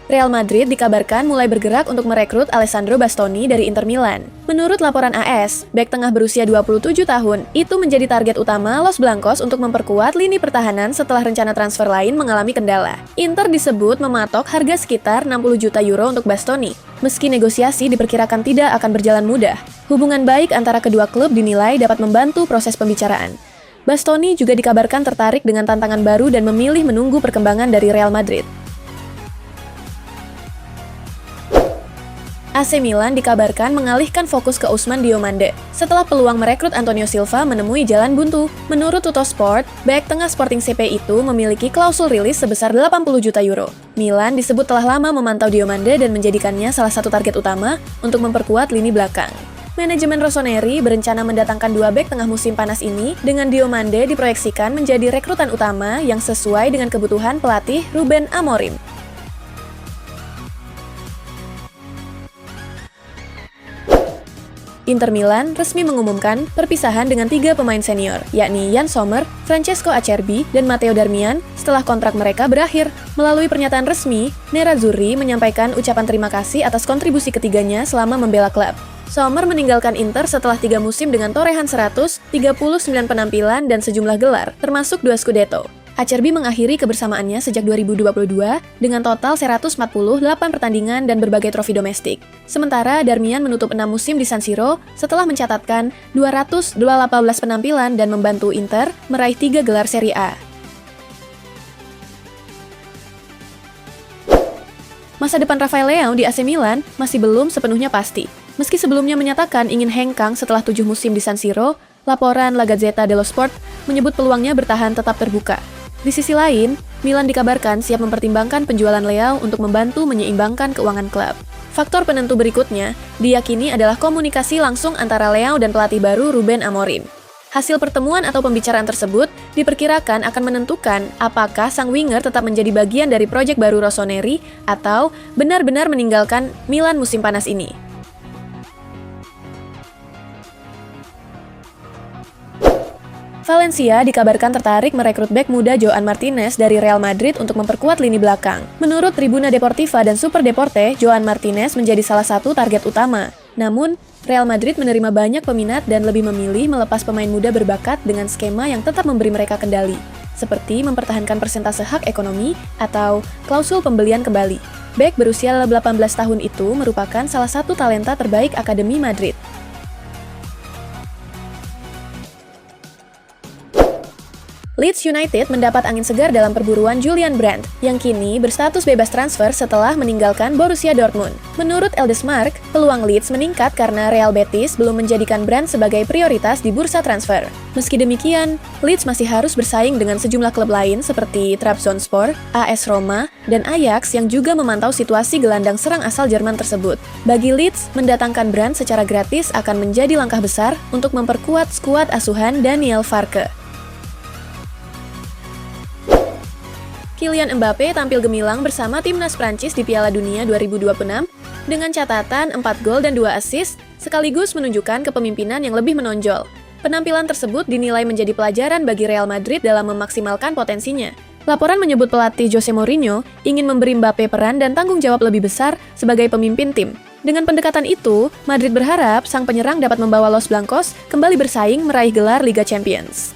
Real Madrid dikabarkan mulai bergerak untuk merekrut Alessandro Bastoni dari Inter Milan. Menurut laporan AS, bek tengah berusia 27 tahun itu menjadi target utama Los Blancos untuk memperkuat lini pertahanan setelah rencana transfer lain mengalami kendala. Inter disebut mematok harga sekitar 60 juta euro untuk Bastoni. Meski negosiasi diperkirakan tidak akan berjalan mudah, hubungan baik antara kedua klub dinilai dapat membantu proses pembicaraan. Bastoni juga dikabarkan tertarik dengan tantangan baru dan memilih menunggu perkembangan dari Real Madrid. AC Milan dikabarkan mengalihkan fokus ke Ousmane Diomande setelah peluang merekrut Antonio Silva menemui jalan buntu. Menurut Tuttosport, bek tengah Sporting CP itu memiliki klausul rilis sebesar 80 juta euro. Milan disebut telah lama memantau Diomande dan menjadikannya salah satu target utama untuk memperkuat lini belakang. Manajemen Rossoneri berencana mendatangkan dua bek tengah musim panas ini dengan Diomande diproyeksikan menjadi rekrutan utama yang sesuai dengan kebutuhan pelatih Ruben Amorim. Inter Milan resmi mengumumkan perpisahan dengan 3 pemain senior, yakni Yann Sommer, Francesco Acerbi, dan Matteo Darmian setelah kontrak mereka berakhir. Melalui pernyataan resmi, Nerazzurri menyampaikan ucapan terima kasih atas kontribusi ketiganya selama membela klub. Sommer meninggalkan Inter setelah 3 musim dengan torehan 100, 39 penampilan, dan sejumlah gelar, termasuk 2 Scudetto. Acerbi mengakhiri kebersamaannya sejak 2022 dengan total 148 pertandingan dan berbagai trofi domestik. Sementara Darmian menutup 6 musim di San Siro setelah mencatatkan 218 penampilan dan membantu Inter meraih 3 gelar Serie A. Masa depan Rafael Leão di AC Milan masih belum sepenuhnya pasti. Meski sebelumnya menyatakan ingin hengkang setelah 7 musim di San Siro, laporan La Gazzetta dello Sport menyebut peluangnya bertahan tetap terbuka. Di sisi lain, Milan dikabarkan siap mempertimbangkan penjualan Leão untuk membantu menyeimbangkan keuangan klub. Faktor penentu berikutnya diyakini adalah komunikasi langsung antara Leão dan pelatih baru Ruben Amorim. Hasil pertemuan atau pembicaraan tersebut diperkirakan akan menentukan apakah sang winger tetap menjadi bagian dari proyek baru Rossoneri atau benar-benar meninggalkan Milan musim panas ini. Valencia dikabarkan tertarik merekrut bek muda Joan Martinez dari Real Madrid untuk memperkuat lini belakang. Menurut Tribuna Deportiva dan Super Deporte, Joan Martinez menjadi salah satu target utama. Namun, Real Madrid menerima banyak peminat dan lebih memilih melepas pemain muda berbakat dengan skema yang tetap memberi mereka kendali, seperti mempertahankan persentase hak ekonomi atau klausul pembelian kembali. Bek berusia 18 tahun itu merupakan salah satu talenta terbaik Akademi Madrid. Leeds United mendapat angin segar dalam perburuan Julian Brandt, yang kini berstatus bebas transfer setelah meninggalkan Borussia Dortmund. Menurut Eldesmark, peluang Leeds meningkat karena Real Betis belum menjadikan Brandt sebagai prioritas di bursa transfer. Meski demikian, Leeds masih harus bersaing dengan sejumlah klub lain seperti Trabzonspor, AS Roma, dan Ajax yang juga memantau situasi gelandang serang asal Jerman tersebut. Bagi Leeds, mendatangkan Brandt secara gratis akan menjadi langkah besar untuk memperkuat skuad asuhan Daniel Farke. Kylian Mbappe tampil gemilang bersama timnas Prancis di Piala Dunia 2026 dengan catatan 4 gol dan 2 assist, sekaligus menunjukkan kepemimpinan yang lebih menonjol. Penampilan tersebut dinilai menjadi pelajaran bagi Real Madrid dalam memaksimalkan potensinya. Laporan menyebut pelatih Jose Mourinho ingin memberi Mbappe peran dan tanggung jawab lebih besar sebagai pemimpin tim. Dengan pendekatan itu, Madrid berharap sang penyerang dapat membawa Los Blancos kembali bersaing meraih gelar Liga Champions.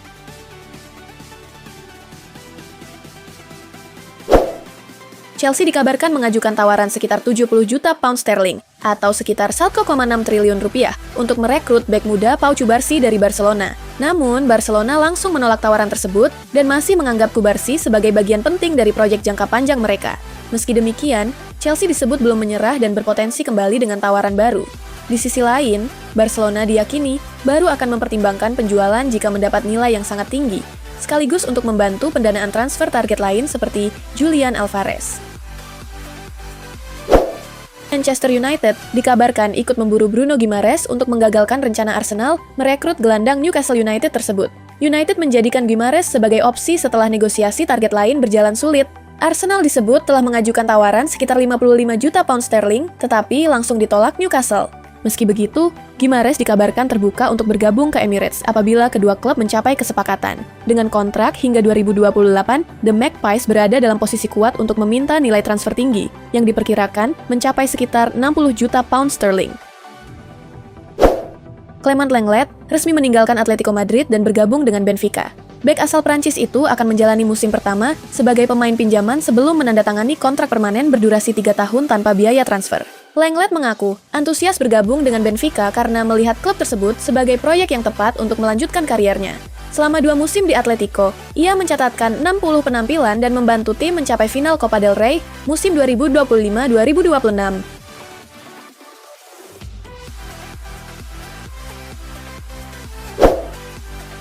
Chelsea dikabarkan mengajukan tawaran sekitar 70 juta pound sterling atau sekitar 1,6 triliun rupiah untuk merekrut bek muda Pau Cubarsí dari Barcelona. Namun, Barcelona langsung menolak tawaran tersebut dan masih menganggap Cubarsí sebagai bagian penting dari proyek jangka panjang mereka. Meski demikian, Chelsea disebut belum menyerah dan berpotensi kembali dengan tawaran baru. Di sisi lain, Barcelona diyakini baru akan mempertimbangkan penjualan jika mendapat nilai yang sangat tinggi, sekaligus untuk membantu pendanaan transfer target lain seperti Julian Alvarez. Manchester United dikabarkan ikut memburu Bruno Guimaraes untuk menggagalkan rencana Arsenal merekrut gelandang Newcastle United tersebut. United menjadikan Guimaraes sebagai opsi setelah negosiasi target lain berjalan sulit. Arsenal disebut telah mengajukan tawaran sekitar 55 juta pound sterling, tetapi langsung ditolak Newcastle. Meski begitu, Guimaraes dikabarkan terbuka untuk bergabung ke Emirates apabila kedua klub mencapai kesepakatan. Dengan kontrak hingga 2028, The Magpies berada dalam posisi kuat untuk meminta nilai transfer tinggi, yang diperkirakan mencapai sekitar 60 juta pound sterling. Clement Lenglet resmi meninggalkan Atletico Madrid dan bergabung dengan Benfica. Bek asal Prancis itu akan menjalani musim pertama sebagai pemain pinjaman sebelum menandatangani kontrak permanen berdurasi 3 tahun tanpa biaya transfer. Lenglet mengaku antusias bergabung dengan Benfica karena melihat klub tersebut sebagai proyek yang tepat untuk melanjutkan kariernya. Selama 2 musim di Atletico, ia mencatatkan 60 penampilan dan membantu tim mencapai final Copa del Rey musim 2025-2026.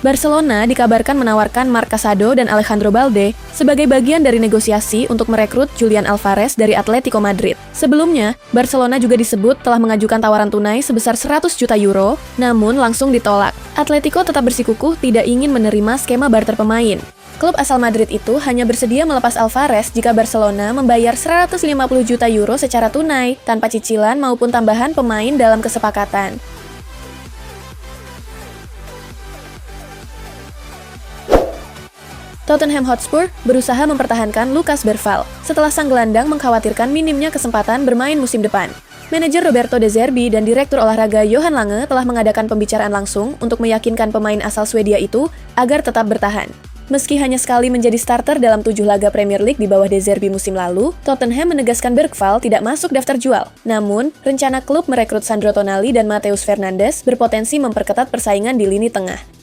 Barcelona dikabarkan menawarkan Marc Casado dan Alejandro Balde sebagai bagian dari negosiasi untuk merekrut Julian Alvarez dari Atletico Madrid. Sebelumnya, Barcelona juga disebut telah mengajukan tawaran tunai sebesar 100 juta euro, namun langsung ditolak. Atletico tetap bersikukuh tidak ingin menerima skema barter pemain. Klub asal Madrid itu hanya bersedia melepas Alvarez jika Barcelona membayar 150 juta euro secara tunai, tanpa cicilan maupun tambahan pemain dalam kesepakatan. Tottenham Hotspur berusaha mempertahankan Lucas Bergvall setelah sang gelandang mengkhawatirkan minimnya kesempatan bermain musim depan. Manajer Roberto De Zerbi dan Direktur Olahraga Johan Lange telah mengadakan pembicaraan langsung untuk meyakinkan pemain asal Swedia itu agar tetap bertahan. Meski hanya sekali menjadi starter dalam 7 laga Premier League di bawah De Zerbi musim lalu, Tottenham menegaskan Bergvall tidak masuk daftar jual. Namun, rencana klub merekrut Sandro Tonali dan Mateus Fernandes berpotensi memperketat persaingan di lini tengah.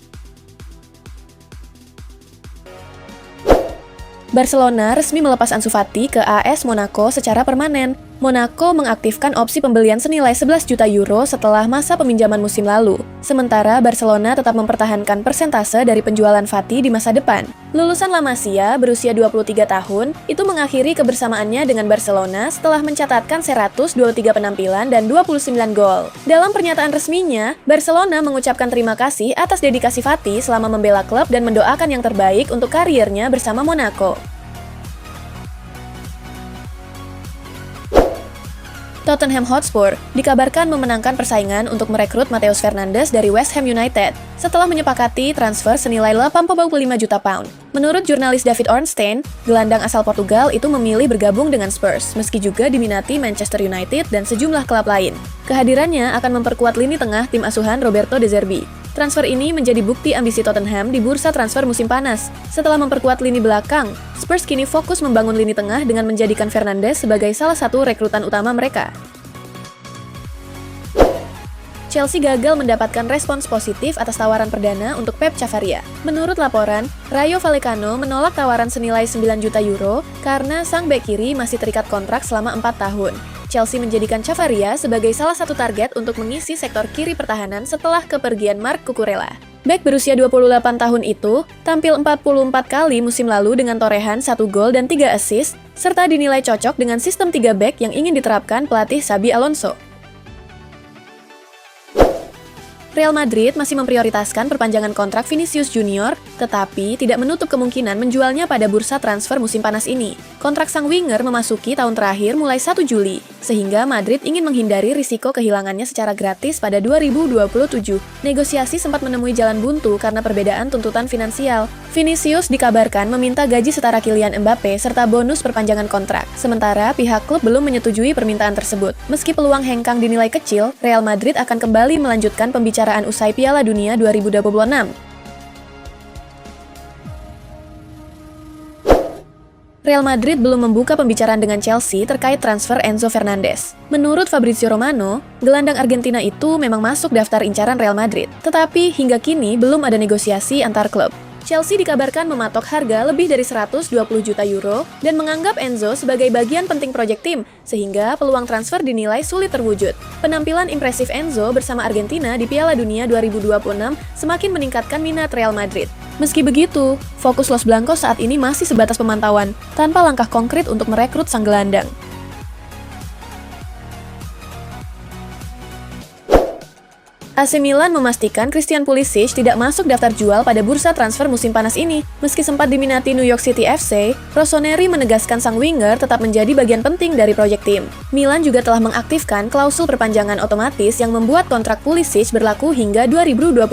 Barcelona resmi melepas Ansu Fati ke AS Monaco secara permanen. Monaco mengaktifkan opsi pembelian senilai 11 juta euro setelah masa peminjaman musim lalu. Sementara Barcelona tetap mempertahankan persentase dari penjualan Fati di masa depan. Lulusan La Masia berusia 23 tahun itu mengakhiri kebersamaannya dengan Barcelona setelah mencatatkan 123 penampilan dan 29 gol. Dalam pernyataan resminya, Barcelona mengucapkan terima kasih atas dedikasi Fati selama membela klub dan mendoakan yang terbaik untuk kariernya bersama Monaco. Tottenham Hotspur dikabarkan memenangkan persaingan untuk merekrut Mateus Fernandes dari West Ham United setelah menyepakati transfer senilai 85 juta pound. Menurut jurnalis David Ornstein, gelandang asal Portugal itu memilih bergabung dengan Spurs meski juga diminati Manchester United dan sejumlah klub lain. Kehadirannya akan memperkuat lini tengah tim asuhan Roberto De Zerbi. Transfer ini menjadi bukti ambisi Tottenham di bursa transfer musim panas. Setelah memperkuat lini belakang, Spurs kini fokus membangun lini tengah dengan menjadikan Fernandes sebagai salah satu rekrutan utama mereka. Chelsea gagal mendapatkan respons positif atas tawaran perdana untuk Pep Chavaria. Menurut laporan, Rayo Vallecano menolak tawaran senilai 9 juta euro karena sang bek kiri masih terikat kontrak selama 4 tahun. Chelsea menjadikan Chavaria sebagai salah satu target untuk mengisi sektor kiri pertahanan setelah kepergian Marc Cucurella. Bek berusia 28 tahun itu tampil 44 kali musim lalu dengan torehan 1 gol dan 3 assist, serta dinilai cocok dengan sistem 3 bek yang ingin diterapkan pelatih Xabi Alonso. Real Madrid masih memprioritaskan perpanjangan kontrak Vinicius Junior, tetapi tidak menutup kemungkinan menjualnya pada bursa transfer musim panas ini. Kontrak sang winger memasuki tahun terakhir mulai 1 Juli, sehingga Madrid ingin menghindari risiko kehilangannya secara gratis pada 2027. Negosiasi sempat menemui jalan buntu karena perbedaan tuntutan finansial. Vinicius dikabarkan meminta gaji setara Kylian Mbappe serta bonus perpanjangan kontrak, sementara pihak klub belum menyetujui permintaan tersebut. Meski peluang hengkang dinilai kecil, Real Madrid akan kembali melanjutkan pembicaraan usai Piala Dunia 2026. Real Madrid belum membuka pembicaraan dengan Chelsea terkait transfer Enzo Fernandez. Menurut Fabrizio Romano, gelandang Argentina itu memang masuk daftar incaran Real Madrid, tetapi hingga kini belum ada negosiasi antar klub. Chelsea dikabarkan mematok harga lebih dari 120 juta euro dan menganggap Enzo sebagai bagian penting proyek tim, sehingga peluang transfer dinilai sulit terwujud. Penampilan impresif Enzo bersama Argentina di Piala Dunia 2026 semakin meningkatkan minat Real Madrid. Meski begitu, fokus Los Blancos saat ini masih sebatas pemantauan, tanpa langkah konkret untuk merekrut sang gelandang. AC Milan memastikan Christian Pulisic tidak masuk daftar jual pada bursa transfer musim panas ini. Meski sempat diminati New York City FC, Rossoneri menegaskan sang winger tetap menjadi bagian penting dari proyek tim. Milan juga telah mengaktifkan klausul perpanjangan otomatis yang membuat kontrak Pulisic berlaku hingga 2028.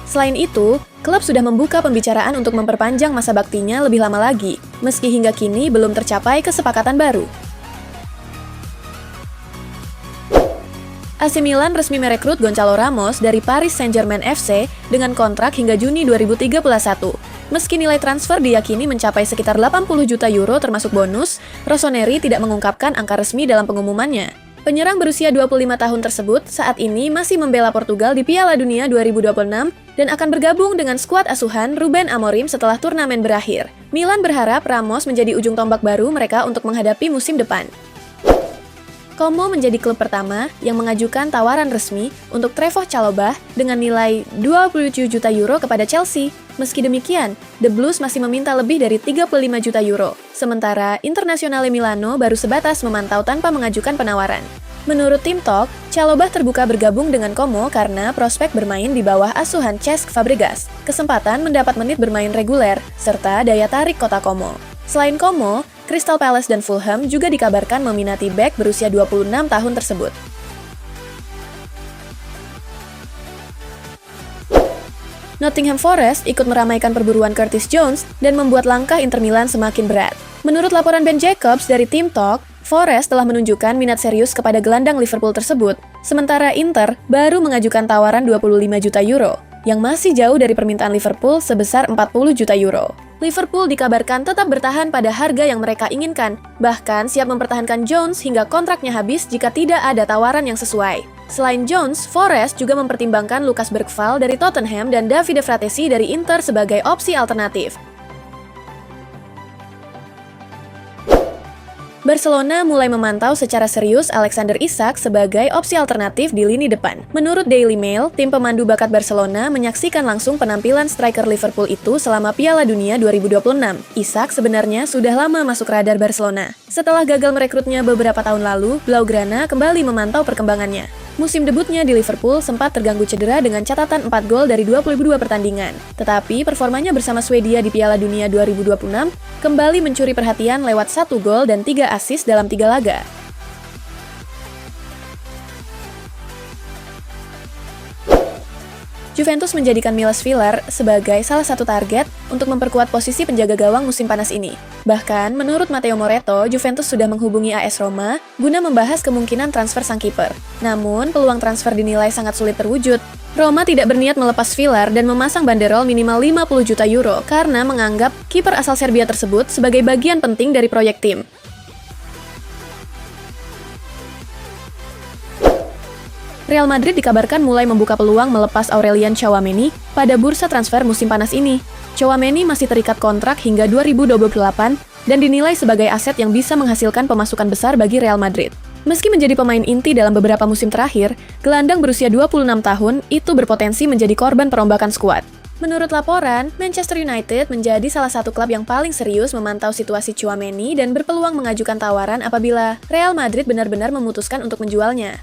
Selain itu, klub sudah membuka pembicaraan untuk memperpanjang masa baktinya lebih lama lagi, meski hingga kini belum tercapai kesepakatan baru. AC Milan resmi merekrut Gonçalo Ramos dari Paris Saint-Germain FC dengan kontrak hingga Juni 2031. Meski nilai transfer diyakini mencapai sekitar 80 juta euro termasuk bonus, Rossoneri tidak mengungkapkan angka resmi dalam pengumumannya. Penyerang berusia 25 tahun tersebut saat ini masih membela Portugal di Piala Dunia 2026 dan akan bergabung dengan skuad asuhan Ruben Amorim setelah turnamen berakhir. Milan berharap Ramos menjadi ujung tombak baru mereka untuk menghadapi musim depan. Como menjadi klub pertama yang mengajukan tawaran resmi untuk Trevoh Chalobah dengan nilai 27 juta euro kepada Chelsea. Meski demikian, The Blues masih meminta lebih dari 35 juta euro, sementara Internazionale Milano baru sebatas memantau tanpa mengajukan penawaran. Menurut Tim Talk, Chalobah terbuka bergabung dengan Como karena prospek bermain di bawah asuhan Cesc Fabregas, kesempatan mendapat menit bermain reguler, serta daya tarik kota Como. Selain Como, Crystal Palace dan Fulham juga dikabarkan meminati bek berusia 26 tahun tersebut. Nottingham Forest ikut meramaikan perburuan Curtis Jones dan membuat langkah Inter Milan semakin berat. Menurut laporan Ben Jacobs dari Team Talk, Forest telah menunjukkan minat serius kepada gelandang Liverpool tersebut, sementara Inter baru mengajukan tawaran 25 juta euro, yang masih jauh dari permintaan Liverpool sebesar 40 juta euro. Liverpool dikabarkan tetap bertahan pada harga yang mereka inginkan, bahkan siap mempertahankan Jones hingga kontraknya habis jika tidak ada tawaran yang sesuai. Selain Jones, Forest juga mempertimbangkan Lucas Bergvall dari Tottenham dan Davide Fratesi dari Inter sebagai opsi alternatif. Barcelona mulai memantau secara serius Alexander Isak sebagai opsi alternatif di lini depan. Menurut Daily Mail, tim pemandu bakat Barcelona menyaksikan langsung penampilan striker Liverpool itu selama Piala Dunia 2026. Isak sebenarnya sudah lama masuk radar Barcelona. Setelah gagal merekrutnya beberapa tahun lalu, Blaugrana kembali memantau perkembangannya. Musim debutnya di Liverpool sempat terganggu cedera dengan catatan 4 gol dari 22 pertandingan. Tetapi performanya bersama Swedia di Piala Dunia 2026 kembali mencuri perhatian lewat 1 gol dan 3 assist dalam 3 laga. Juventus menjadikan Milos Villar sebagai salah satu target untuk memperkuat posisi penjaga gawang musim panas ini. Bahkan, menurut Matteo Moretto, Juventus sudah menghubungi AS Roma guna membahas kemungkinan transfer sang kiper. Namun, peluang transfer dinilai sangat sulit terwujud. Roma tidak berniat melepas Villar dan memasang banderol minimal 50 juta euro karena menganggap kiper asal Serbia tersebut sebagai bagian penting dari proyek tim. Real Madrid dikabarkan mulai membuka peluang melepas Aurelian Tchouaméni pada bursa transfer musim panas ini. Tchouaméni masih terikat kontrak hingga 2028 dan dinilai sebagai aset yang bisa menghasilkan pemasukan besar bagi Real Madrid. Meski menjadi pemain inti dalam beberapa musim terakhir, gelandang berusia 26 tahun itu berpotensi menjadi korban perombakan skuad. Menurut laporan, Manchester United menjadi salah satu klub yang paling serius memantau situasi Tchouaméni dan berpeluang mengajukan tawaran apabila Real Madrid benar-benar memutuskan untuk menjualnya.